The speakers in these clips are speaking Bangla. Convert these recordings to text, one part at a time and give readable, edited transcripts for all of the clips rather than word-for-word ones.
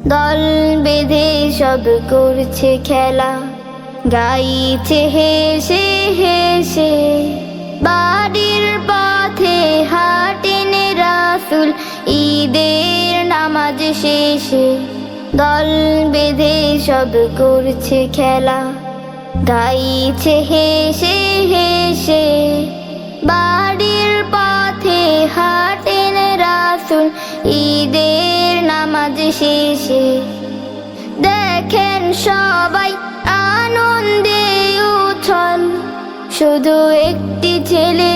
দল বেঁধে সব করছে খেলা, গাইছে হেসে হেসে। বাড়ির পথে হাঁটেন রাসূল ঈদের নামাজ শেষে। দল বেঁধে সব করছে খেলা, গাইছে হেসে হেসে। বাড়ির পথে হাঁটেন রাসূল ঈদের নামাজ শেষে। দেখেন সবাই আনন্দে উছল, শুধু একটি ছেলে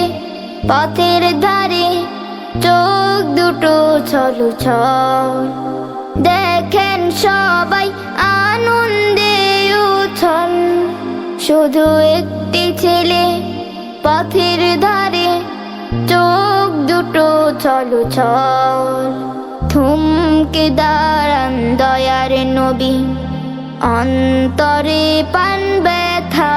পথের ধারে, চোখ দুটো ছলছল। দেখেন সবাই আনন্দে উছল, শুধু একটি ছেলে পথের ধারে, চোখ দুটো ছলছল। থমকে দাঁড়ান দয়ার নবী, অন্তরে পান ব্যথা।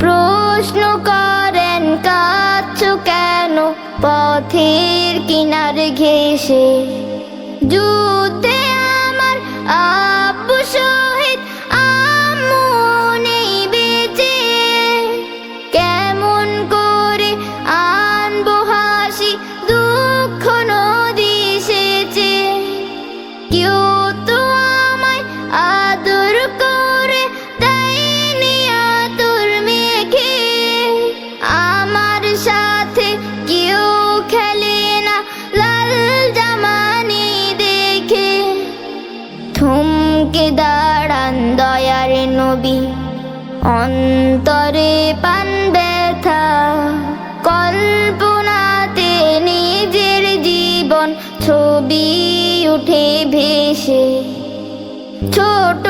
প্রশ্ন করেন কাঁদছো কেন পথের কিনারে ঘেঁষে। যুদ্ধে আমার আব্বু শহীদ, আম্মু নেই বেঁচে। কেমন করে আনবো হাসি, দুঃখ নদী সেচে। কেউ তো আমায় আদর করে দেয়নি আতর মেখে। আমার সাথে কেউ খেলে না লাল জামানি দেখে। থমকে দাঁড়ান দয়ার নবী, অন্তরে পান ব্যথা। কল্পনাতে নিজের জীবন ছবি উঠে ভেসে। ছোট